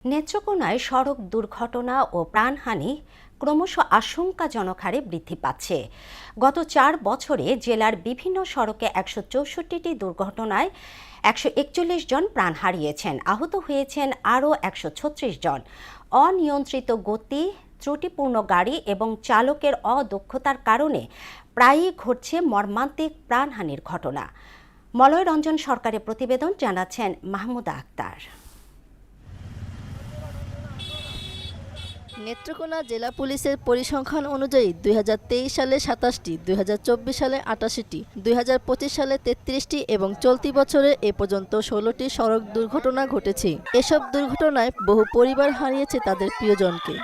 নেত্রকোনায় সড়ক দুর্ঘটনা ও প্রাণহানি ক্রমশ আশঙ্কাজনক হারে বৃদ্ধি পাচ্ছে। গত ৪ বছরে জেলার বিভিন্ন সড়কে ১৬৪টি দুর্ঘটনায় ১৪১ জন প্রাণ হারিয়েছেন, আহত হয়েছেন আরও ১৩৬ জন। অনিয়ন্ত্রিত গতি, ত্রুটিপূর্ণ গাড়ি এবং চালকের অদক্ষতার কারণে প্রায়ই ঘটছে মর্মান্তিক প্রাণহানির ঘটনা। মলয় রঞ্জন সরকারের প্রতিবেদন, জানাচ্ছেন মাহমুদা আক্তার। নেত্রকোনা জেলা পুলিশের পরিসংখ্যান অনুযায়ী ২০২৩ সালে ২৭টি, ২০২৪ সালে ৮৮টি, ২০২৫ সালে ৩৩টি এবং চলতি বছরে এ পর্যন্ত ১৬টি সড়ক দুর্ঘটনা ঘটেছে। এসব দুর্ঘটনায় বহু পরিবার হারিয়েছে তাদের প্রিয়জনকে।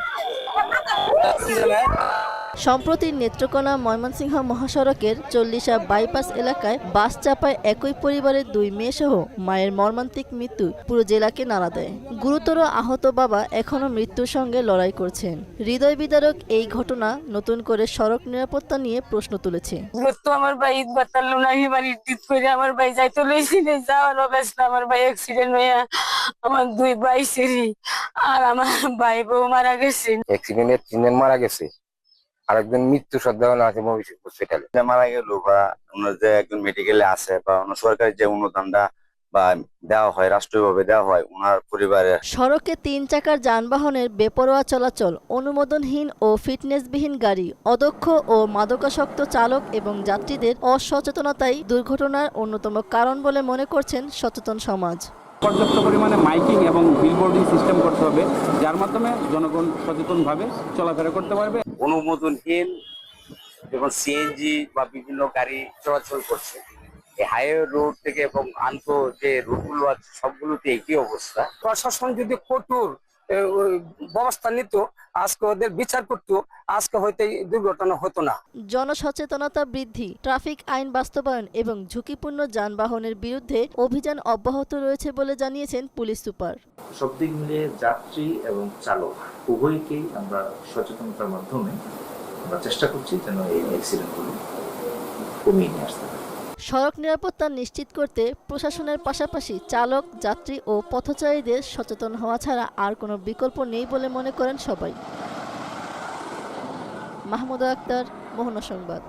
সম্প্রতি নেত্রকোনা ময়মনসিংহ মহাসড়কের ৪০ বাইপাস এলাকায় বাস চাপায় একই পরিবারের ২ মেয়েসহ মায়ের মর্মান্তিক মৃত্যু পুরো জেলাকে নাড়া দেয়। গুরুতর আহত বাবা এখনও মৃত্যুর সঙ্গে লড়াই করছেন। হৃদয় বিদারক এই ঘটনা নতুন করে সড়ক নিরাপত্তা নিয়ে প্রশ্ন তুলেছে। আমার ভাই ঈদ বাতালো না, এবার ঈদ করে আমার ভাই যাইতে লইছিলে, যাওয়ার অবস্থা আমার ভাই অ্যাক্সিডেন্ট হয়ে আমার ২ ভাই সেরি আর আমার ভাই বউ মারা গেছে। অ্যাক্সিডেন্টে ৩ জন মারা গেছে, আরেকজন মৃত্যু সদ্যহন আছে মবিষেক হসপিটালে মারা গেল, বা ওনার যে একজন মেডিকেলে আছে বা ওনার সরকারি যে অনুদানটা বা দেওয়া হয়, রাষ্ট্রীয়ভাবে দেওয়া হয় ওনার পরিবারে। সড়কে ৩ চাকার যানবাহনের বেপরোয়া চলাচল, অনুমোদনহীন ও ফিটনেসবিহীন গাড়ি, অদক্ষ ও মাদকাসক্ত চালক এবং যাত্রীদের অসচেতনতাই দুর্ঘটনার অন্যতম কারণ বলে মনে করছেন সচেতন সমাজ। পর্যাপ্ত পরিমাণে মাইকিং এবং বিলবোর্ডিং সিস্টেম করতে হবে, যার মাধ্যমে জনগণ সচেতনভাবে চলাফেরা করতে পারবে। অনুমোদনহীন এবং সিএনজি বা বিভিন্ন গাড়ি চলাচল করছে এই হাইওয়ে রোড থেকে এবং আন্ত যে রুটগুলো আছে সবগুলোতে একই অবস্থা। প্রশাসন যদি কঠোর ব্যবস্থা নিত, আজকে ওদের বিচার করতো, আজকে হয়তো দুর্ঘটনা হতো না। জনসচেতনতা বৃদ্ধি, ট্রাফিক আইন বাস্তবায়ন এবং ঝুঁকিপূর্ণ যানবাহনের বিরুদ্ধে অভিযান অব্যাহত রয়েছে বলে জানিয়েছেন পুলিশ সুপার। সব দিক মিলিয়ে যাত্রী এবং চালক উভয়কেই আমরা সচেতনতার মাধ্যমে আমরা চেষ্টা করছি যেন এই অ্যাক্সিডেন্টগুলো কমিয়ে নিয়ে আসতে পারে। সড়ক নিরাপত্তা নিশ্চিত করতে প্রশাসনের পাশাপাশি চালক, যাত্রী ও পথচারীদের সচেতন হওয়া ছাড়া আর কোনো বিকল্প নেই বলে মনে করেন সবাই। মাহমুদা আক্তার, মোহনা সংবাদ।